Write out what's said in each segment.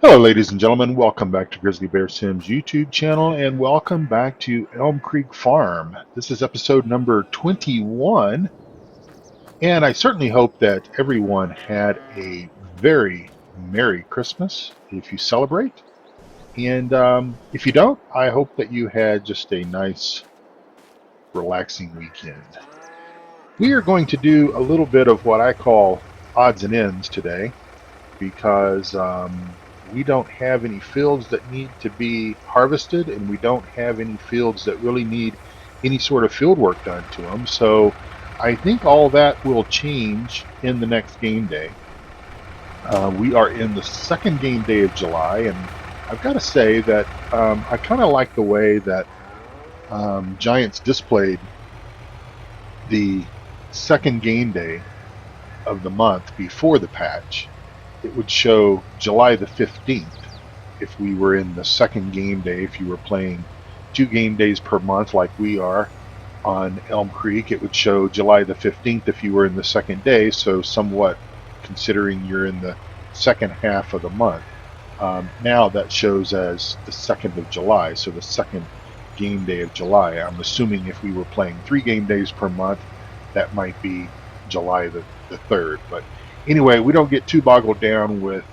Hello, ladies and gentlemen. Welcome back to Grizzly Bear Sims YouTube channel, and welcome back to Elm Creek Farm. This is episode number 21, and I certainly hope that everyone had a very Merry Christmas if you celebrate. And if you don't, I hope that you had just a nice, relaxing weekend. We are going to do a little bit of what I call odds and ends today because we don't have any fields that need to be harvested, and we don't have any fields that really need any sort of field work done to them. So I think all that will change in the next game day. We are in the second game day of July, and I've got to say that I kind of like the way that Giants displayed the second game day of the month before the patch. It would show July the 15th if we were in the second game day. If you were playing 2 game days per month like we are on Elm Creek, it would show July the 15th if you were in the second day, so somewhat considering you're in the second half of the month. Now that shows as the 2nd of July, so the second game day of July. I'm assuming if we were playing 3 game days per month, that might be July the 3rd. But anyway, we don't get too boggled down with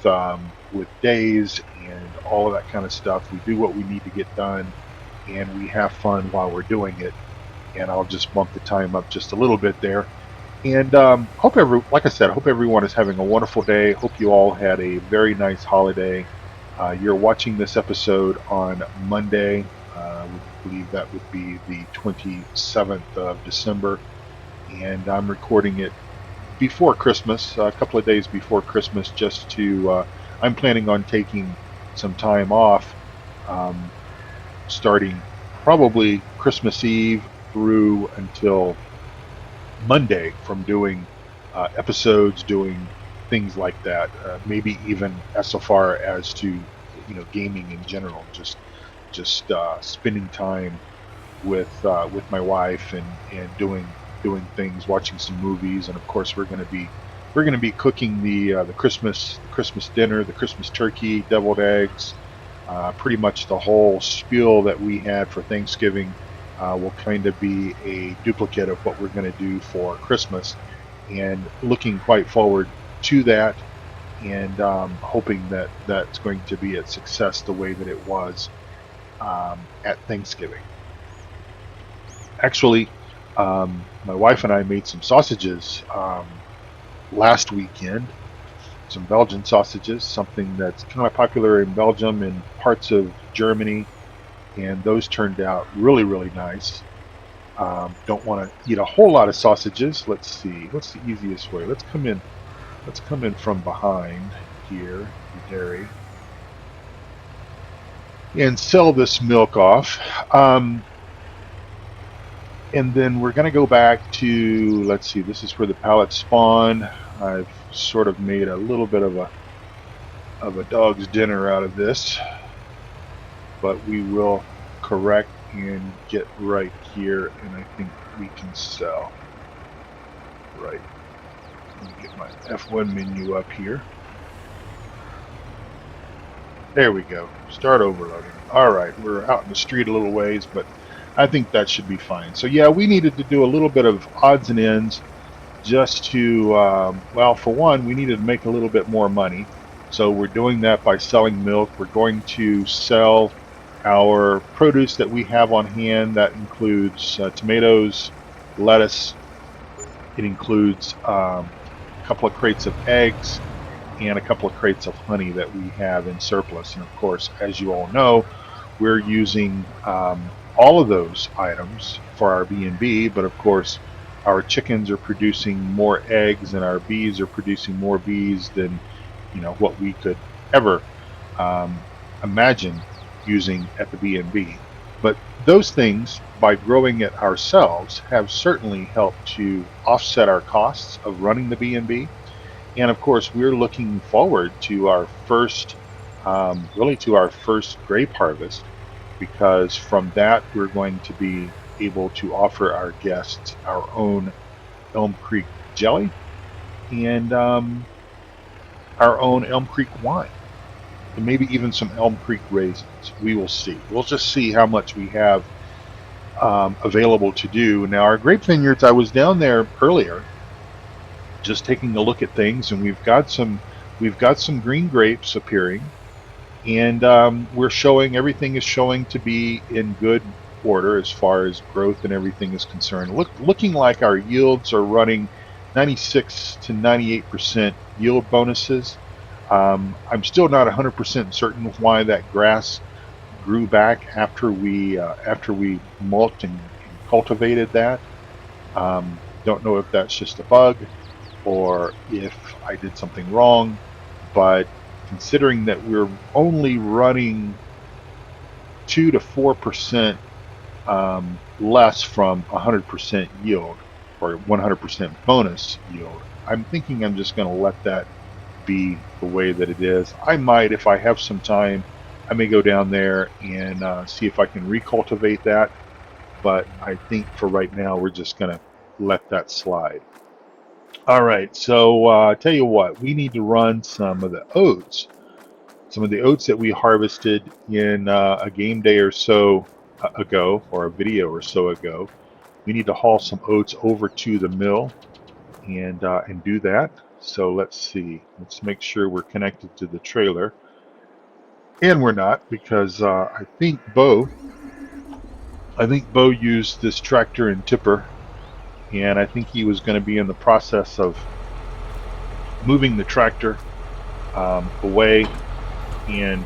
days and all of that kind of stuff. We do what we need to get done, and we have fun while we're doing it. And I'll just bump the time up just a little bit there. And like I said, hope everyone is having a wonderful day. Hope you all had a very nice holiday. You're watching this episode on Monday. I believe that would be the 27th of December, and I'm recording it before Christmas, a couple of days before Christmas, just to. I'm planning on taking some time off, um, starting probably Christmas Eve through until Monday, from doing episodes, doing things like that. Maybe even as so far as to gaming in general, just spending time with my wife and doing things, watching some movies, and of course we're going to be cooking the Christmas dinner, the Christmas turkey, deviled eggs, pretty much the whole spiel that we had for Thanksgiving. Will kind of be a duplicate of what we're going to do for Christmas, and looking quite forward to that, and hoping that that's going to be a success the way that it was at Thanksgiving. Actually, my wife and I made some sausages last weekend, some Belgian sausages, something that's kind of popular in Belgium and parts of Germany, and those turned out really, really nice. Don't want to eat a whole lot of sausages. Let's see, what's the easiest way? Let's come in. Let's come in from behind here, the dairy, and sell this milk off. And then we're going to go back to, let's see, this is where the pallets spawn. I've sort of made a little bit of a dog's dinner out of this, but we will correct and get right here, and I think we can sell. Right. Let me get my F1 menu up here. There we go. Start overloading. All right, we're out in the street a little ways, but I think that should be fine. So yeah, we needed to do a little bit of odds and ends just to, well, for one, we needed to make a little bit more money. So we're doing that by selling milk. We're going to sell our produce that we have on hand. That includes tomatoes, lettuce. It includes a couple of crates of eggs and a couple of crates of honey that we have in surplus. And of course, as you all know, we're using all of those items for our B&B, but of course our chickens are producing more eggs and our bees are producing more bees than what we could ever imagine using at the B&B. But those things, by growing it ourselves, have certainly helped to offset our costs of running the B&B. And of course, we're looking forward to our first, really to our first grape harvest, because from that we're going to be able to offer our guests our own Elm Creek jelly and our own Elm Creek wine. and maybe even some Elm Creek raisins. We will see. We'll just see how much we have available to do. Now, our grape vineyards, I was down there earlier just taking a look at things, and we've got some green grapes appearing, and we're showing everything is showing to be in good order as far as growth and everything is concerned. Looking like our yields are running 96 to 98% yield bonuses. I'm still not 100% certain why that grass grew back after we mulched and cultivated that. Don't know if that's just a bug or if I did something wrong, but considering that we're only running 2 to 4% less from 100% yield or 100% bonus yield, I'm thinking I'm just going to let that be the way that it is. I might, if I have some time, I may go down there and see if I can recultivate that, but I think for right now we're just going to let that slide. All right, so tell you what, we need to run some of the oats that we harvested in a game day or so ago, or a video or so ago. We need to haul some oats over to the mill and do that. So let's see. Let's make sure we're connected to the trailer, and we're not because I think Bo used this tractor and tipper, and I think he was going to be in the process of moving the tractor away and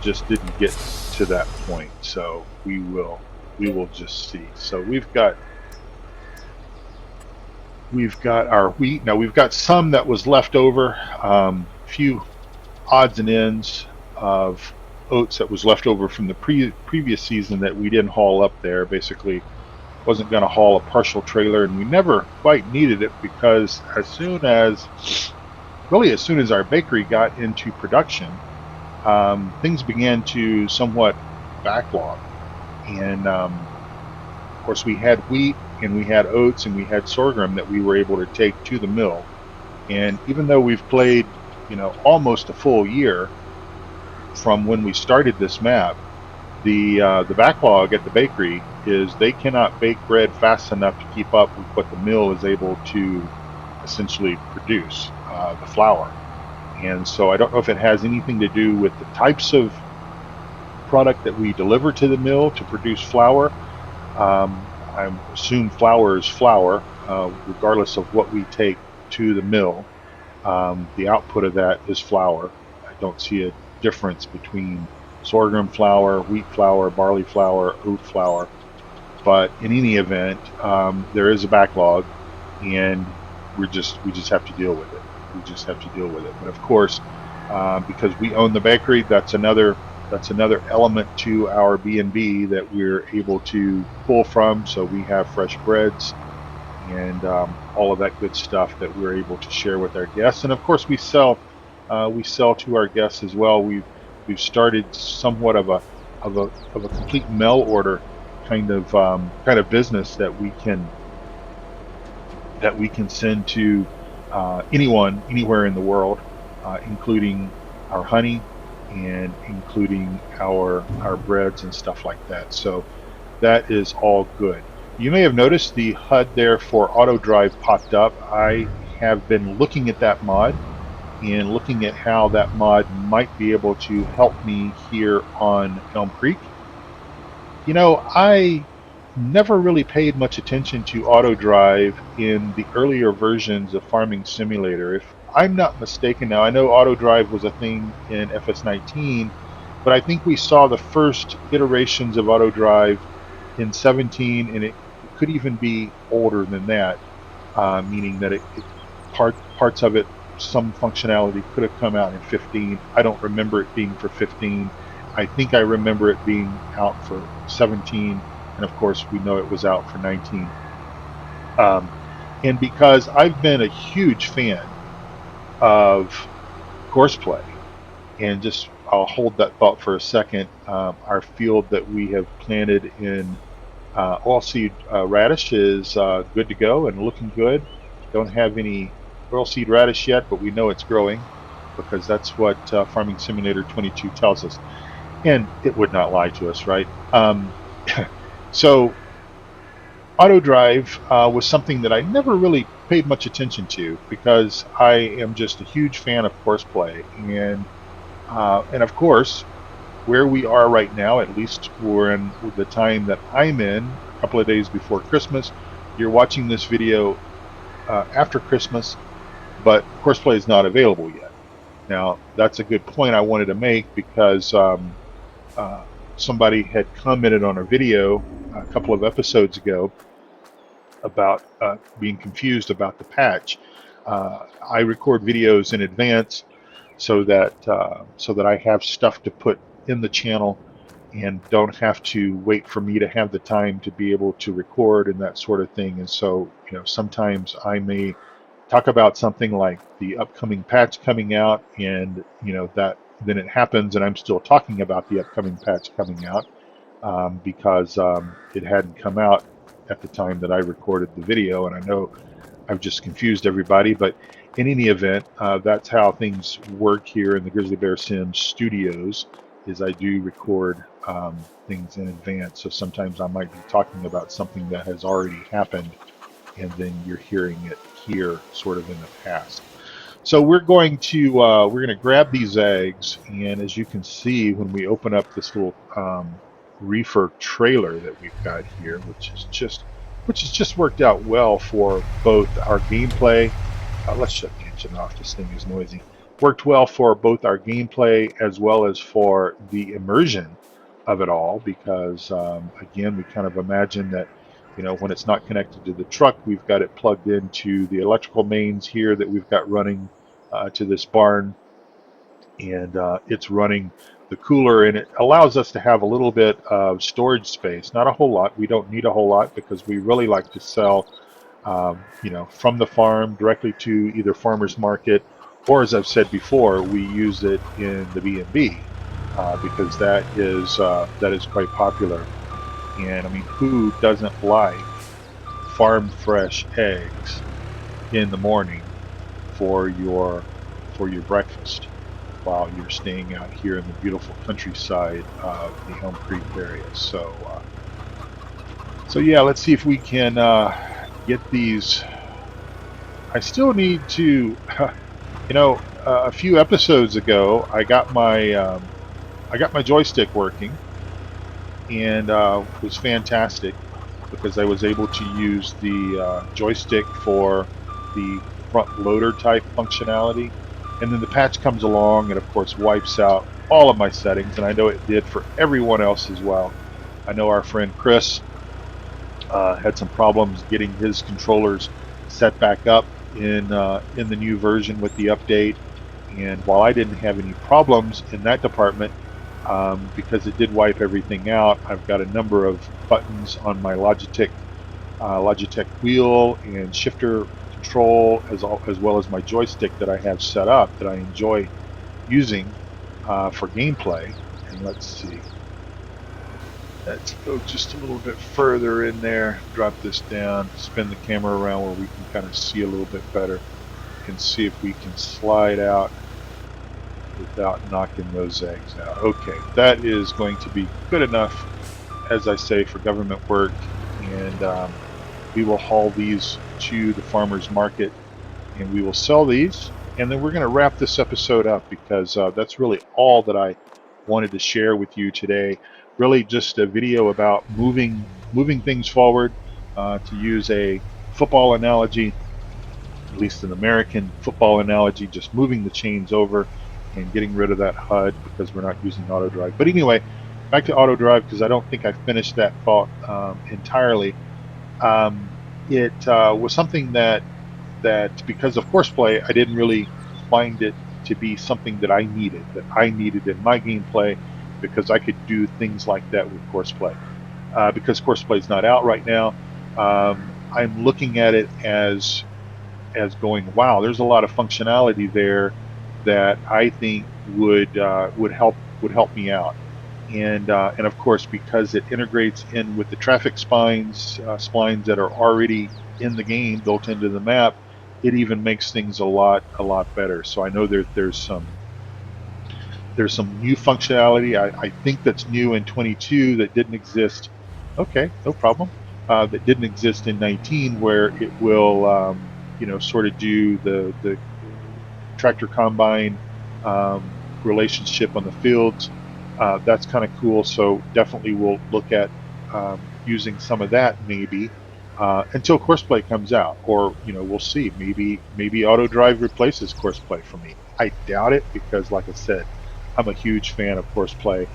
just didn't get to that point. So we will just see. So we've got our wheat. Now we've got some that was left over, few odds and ends of oats that was left over from the previous season that we didn't haul up there. Basically, wasn't going to haul a partial trailer, and we never quite needed it because as soon as our bakery got into production, things began to somewhat backlog. And of course, we had wheat and we had oats and we had sorghum that we were able to take to the mill. And even though we've played, almost a full year from when we started this map, the backlog at the bakery is they cannot bake bread fast enough to keep up with what the mill is able to essentially produce, the flour. And so I don't know if it has anything to do with the types of product that we deliver to the mill to produce flour. I assume flour is flour, regardless of what we take to the mill. The output of that is flour. I don't see a difference between sorghum flour, wheat flour, barley flour, oat flour. But in any event, there is a backlog, and we just have to deal with it. We just have to deal with it. But of course, because we own the bakery, that's another element to our B&B that we're able to pull from. So we have fresh breads and all of that good stuff that we're able to share with our guests. And of course, we sell to our guests as well. We've started somewhat of a complete mail order kind of business that we can send to anyone anywhere in the world, including our honey and including our breads and stuff like that. So that is all good. You may have noticed the HUD there for auto drive popped up. I have been looking at that mod and looking at how that mod might be able to help me here on Elm Creek. I never really paid much attention to auto drive in the earlier versions of Farming Simulator. If I'm not mistaken, now I know auto drive was a thing in FS19, but I think we saw the first iterations of auto drive in 17, and it could even be older than that, meaning that parts of it, some functionality could have come out in 15. I don't remember it being for 15. I think I remember it being out for 17, and of course we know it was out for 19. Um, and because I've been a huge fan of courseplay, and just I'll hold that thought for a second. Our field that we have planted in oilseed radish is good to go and looking good. Don't have any oilseed radish yet, but we know it's growing. because that's what Farming Simulator 22 tells us. And it would not lie to us, right? So auto drive was something that I never really paid much attention to because I am just a huge fan of courseplay, and of course, where we are right now, at least we're in the time that I'm in, a couple of days before Christmas. You're watching this video after Christmas, but courseplay is not available yet. Now, that's a good point I wanted to make because uh, somebody had commented on a video a couple of episodes ago about being confused about the patch. I record videos in advance so that I have stuff to put in the channel and don't have to wait for me to have the time to be able to record and that sort of thing. And so, sometimes I may talk about something like the upcoming patch coming out, and that then it happens, and I'm still talking about the upcoming patch coming out because it hadn't come out at the time that I recorded the video. And I know I've just confused everybody, but in any event, that's how things work here in the Grizzly Bear Sims studios. Is I do record things in advance, so sometimes I might be talking about something that has already happened, and then you're hearing it here, sort of in the past. So we're going to grab these eggs, and as you can see, when we open up this little reefer trailer that we've got here, which has just worked out well for both our gameplay. Let's shut the engine off. This thing is noisy. Worked well for both our gameplay as well as for the immersion of it all, because again, we kind of imagine that when it's not connected to the truck, we've got it plugged into the electrical mains here that we've got running to this barn, and it's running the cooler, and it allows us to have a little bit of storage space. Not a whole lot. We don't need a whole lot because we really like to sell, from the farm directly to either farmers market, or as I've said before, we use it in the B&B because that is quite popular. And I mean, who doesn't like farm fresh eggs in the morning for your breakfast while you're staying out here in the beautiful countryside of the Elm Creek area? So yeah, let's see if we can get these. I still need to, a few episodes ago, I got my joystick working, and it was fantastic because I was able to use the joystick for the front loader type functionality. And then the patch comes along and, of course, wipes out all of my settings, and I know it did for everyone else as well. I know our friend Chris had some problems getting his controllers set back up in the new version with the update. And while I didn't have any problems in that department, because it did wipe everything out, I've got a number of buttons on my Logitech wheel and shifter control, as well as my joystick that I have set up that I enjoy using for gameplay. And let's see. Let's go just a little bit further in there, drop this down, spin the camera around where we can kind of see a little bit better, and see if we can slide out without knocking those eggs out. Okay, that is going to be good enough, as I say, for government work, and we will haul these to the farmer's market, and we will sell these, and then we're going to wrap this episode up because that's really all that I wanted to share with you today. Really just a video about moving things forward, to use a football analogy, at least an American football analogy, just moving the chains over and getting rid of that HUD because we're not using auto drive. But anyway, back to auto drive, because I don't think I finished that thought entirely. It was something that because of courseplay, I didn't really find it to be something that I needed in my gameplay, because I could do things like that with courseplay. Because courseplay is not out right now, I'm looking at it as going, wow, there's a lot of functionality there that I think would help me out. And of course, because it integrates in with the traffic splines that are already in the game, built into the map, it even makes things a lot better. So I know there's some new functionality. I think that's new in 22 that didn't exist. Okay, no problem. That didn't exist in 19, where it will, sort of do the tractor combine relationship on the fields. That's kind of cool. So definitely we'll look at using some of that maybe until Courseplay comes out, or we'll see. Maybe Auto Drive replaces Courseplay for me. I doubt it because, like I said, I'm a huge fan of Courseplay,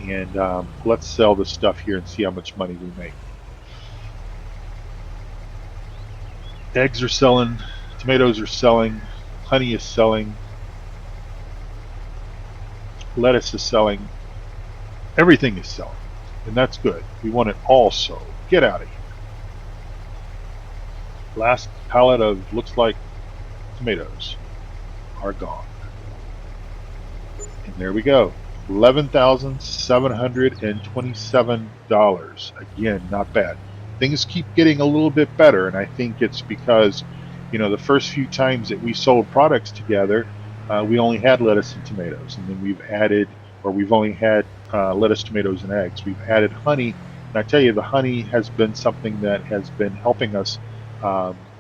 and let's sell this stuff here and see how much money we make. Eggs are selling, tomatoes are selling, honey is selling, lettuce is selling, everything is selling, and that's good. We want it all sold. Get out of here. Last pallet of looks like tomatoes are gone. And there we go. $11,727. Again, not bad. Things keep getting a little bit better, and I think it's because, the first few times that we sold products together, we only had lettuce and tomatoes, and then we've only had lettuce, tomatoes, and eggs. We've added honey, and I tell you, the honey has been something that has been helping us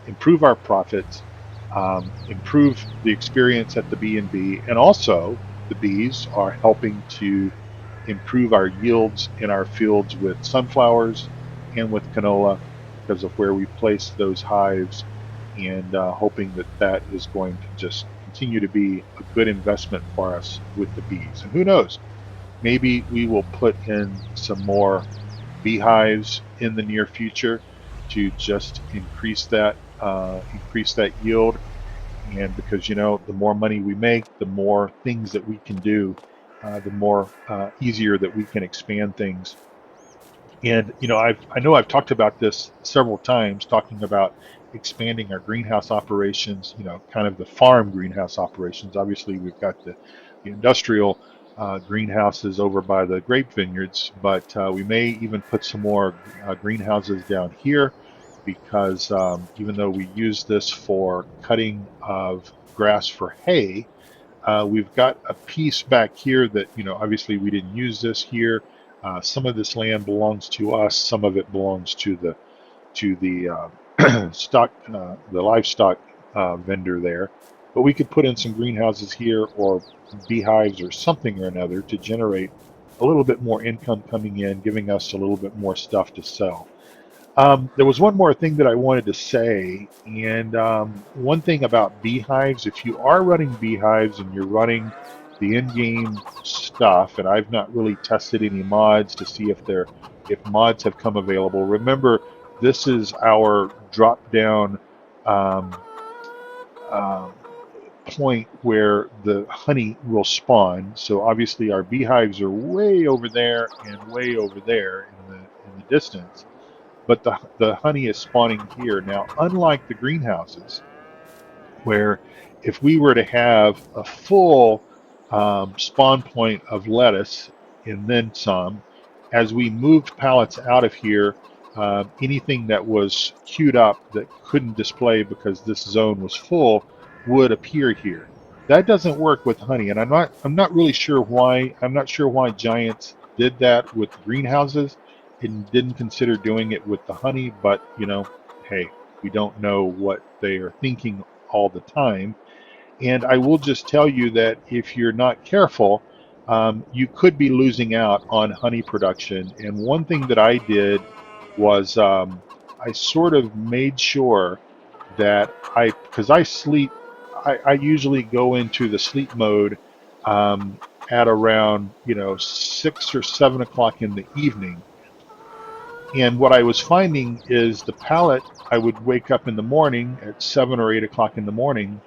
improve our profits, improve the experience at the B&B, and also the bees are helping to improve our yields in our fields with sunflowers and with canola because of where we place those hives, and hoping that that is going to just continue to be a good investment for us with the bees. And who knows, maybe we will put in some more beehives in the near future to just increase that yield. And because the more money we make, the more things that we can do, the more easier that we can expand things. And I know I've talked about this several times, talking about expanding our greenhouse operations. Kind of the farm greenhouse operations. Obviously, we've got the industrial greenhouses over by the grape vineyards, but we may even put some more greenhouses down here, because even though we use this for cutting of grass for hay, we've got a piece back here that, obviously we didn't use this here. Some of this land belongs to us. Some of it belongs to the stock, the livestock vendor there. But we could put in some greenhouses here, or beehives, or something or another, to generate a little bit more income coming in, giving us a little bit more stuff to sell. There was one more thing that I wanted to say, and one thing about beehives: if you are running beehives and you're running the in-game stuff, and I've not really tested any mods to see if mods have come available. Remember, this is our drop-down um, um, point where the honey will spawn. So obviously our beehives are way over there and way over there in the distance, but the honey is spawning here. Now, unlike the greenhouses, where if we were to have a full spawn point of lettuce and then some, as we moved pallets out of here, anything that was queued up that couldn't display because this zone was full would appear here. That doesn't work with honey, and I'm not really sure why. I'm not sure why Giants did that with the greenhouses and didn't consider doing it with the honey. But hey, we don't know what they are thinking all the time. And I will just tell you that if you're not careful, you could be losing out on honey production. And one thing that I did was, I sort of made sure that because I sleep, I usually go into the sleep mode at around 6 or 7 o'clock in the evening. And what I was finding is the pallet, I would wake up in the morning at 7 or 8 o'clock in the morning,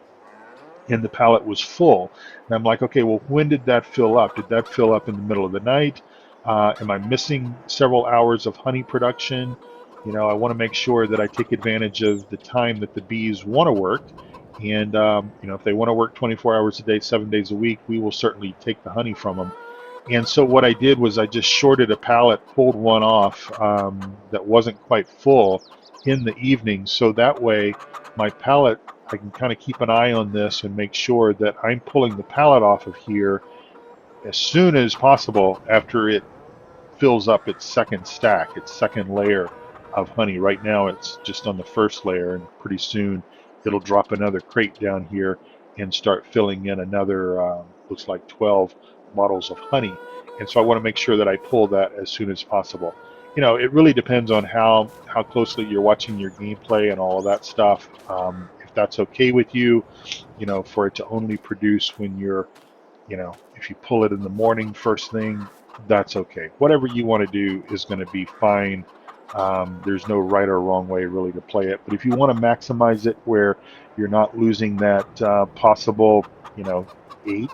and the pallet was full. And I'm like, okay, well, when did that fill up? Did that fill up in the middle of the night? Am I missing several hours of honey production? I want to make sure that I take advantage of the time that the bees want to work. And, if they want to work 24 hours a day, 7 days a week, we will certainly take the honey from them. And so what I did was I just shorted a pallet, pulled one off that wasn't quite full, in the evening, so that way my pallet, I can kind of keep an eye on this and make sure that I'm pulling the pallet off of here as soon as possible after it fills up its second stack, its second layer of honey. Right now it's just on the first layer, and pretty soon it'll drop another crate down here and start filling in another, looks like 12 bottles of honey. And so I want to make sure that I pull that as soon as possible. It really depends on how closely you're watching your gameplay and all of that stuff. If that's okay with you, for it to only produce when you're, if you pull it in the morning first thing, that's okay. Whatever you want to do is going to be fine. There's no right or wrong way really to play it. But if you want to maximize it where you're not losing that possible, 8,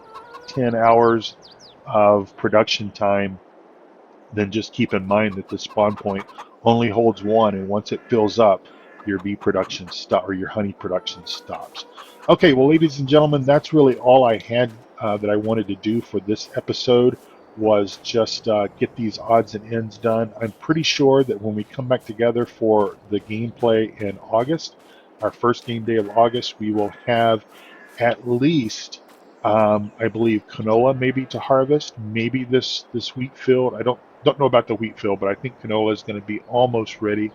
10 hours of production time, then just keep in mind that the spawn point only holds one, and once it fills up, your bee production stop or your honey production stops. Okay, well, ladies and gentlemen, that's really all I had that I wanted to do for this episode, was just get these odds and ends done. I'm pretty sure that when we come back together for the gameplay in August, our first game day of August, we will have at least, I believe, canola maybe to harvest, maybe this wheat field. I don't know about the wheat field, but I think canola is going to be almost ready.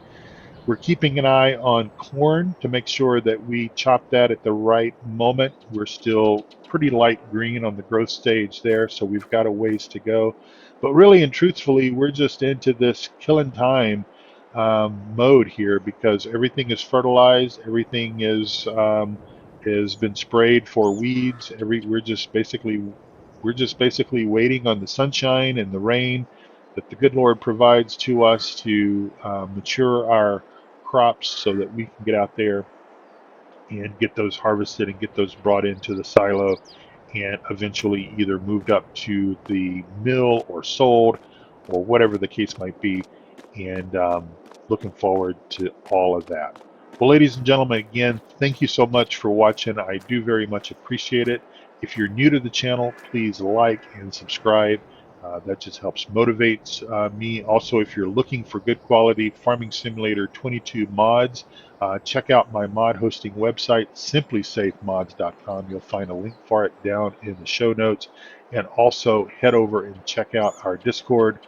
We're keeping an eye on corn to make sure that we chop that at the right moment. We're still pretty light green on the growth stage there, so we've got a ways to go. But really and truthfully, we're just into this killing time mode here, because everything is fertilized, everything is has been sprayed for weeds. We're just basically waiting on the sunshine and the rain that the good Lord provides to us to mature our crops so that we can get out there and get those harvested and get those brought into the silo and eventually either moved up to the mill or sold or whatever the case might be. And looking forward to all of that. Well, ladies and gentlemen, again, thank you so much for watching. I do very much appreciate it. If you're new to the channel, please like and subscribe. That just helps motivate me. Also, if you're looking for good quality Farming Simulator 22 mods, check out my mod hosting website, simplysafemods.com. You'll find a link for it down in the show notes. And also head over and check out our Discord,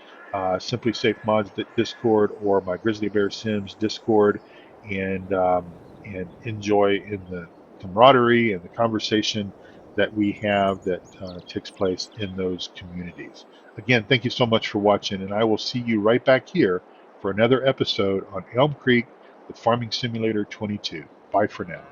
Simply Safe Mods Discord, or my Grizzly Bear Sims Discord, and enjoy in the camaraderie and the conversation that we have that takes place in those communities. Again, thank you so much for watching, and I will see you right back here for another episode on Elm Creek with Farming Simulator 22. Bye for now.